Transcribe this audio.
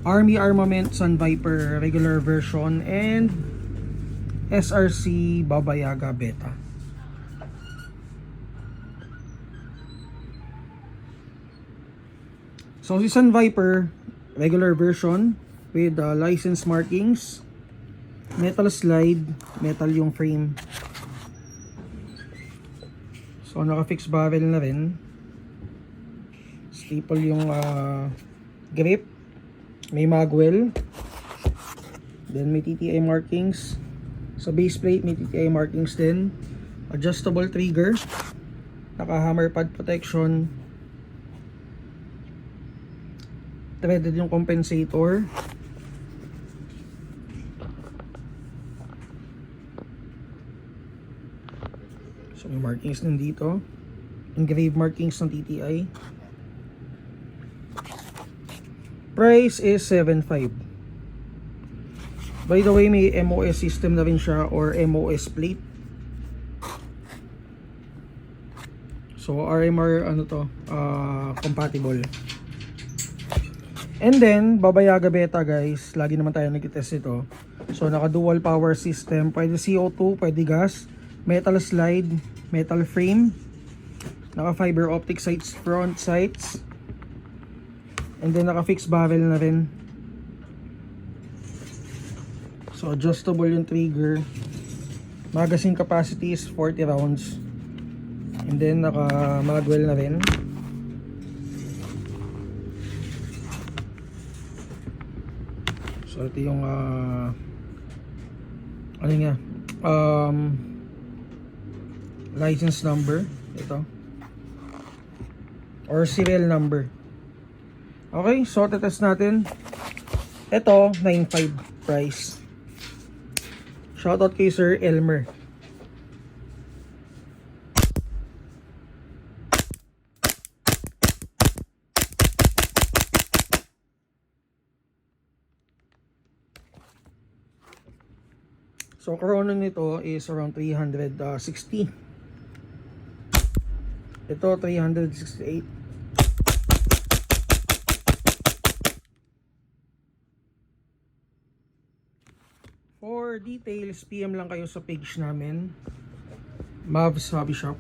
Army Armament Sun Viper regular version and SRC Baba Yaga Beta. So si Sun Viper regular version with license markings, metal slide, metal yung frame. So naka-fix barrel na rin. Staple yung grip. May magwell. Then may TTI markings. Sa base plate may TTI markings din. Adjustable trigger. Naka-hammer pad protection. Threaded yung compensator. So may markings din dito. Engraved markings ng TTI. Price is 7.5. By the way, may MOS system na rin siya or MOS plate. So RMR compatible. And then Baba Yaga Beta guys, lagi naman tayo nag-test ito. So naka dual power system, pwede CO2, pwede gas, metal slide, metal frame, naka fiber optic sights, front sights. And then naka-fix barrel na rin. So adjustable yung trigger. Magazine capacity is 40 rounds. And then naka-magwell na rin. So ito yung license number. Ito. Or serial number. Okay, so tetest natin. Ito, 9.5 price. Shoutout kay Sir Elmer. So, corona nito is around 360. Ito, 368. For details, PM lang kayo sa page namin, Mavs Hobby Shop.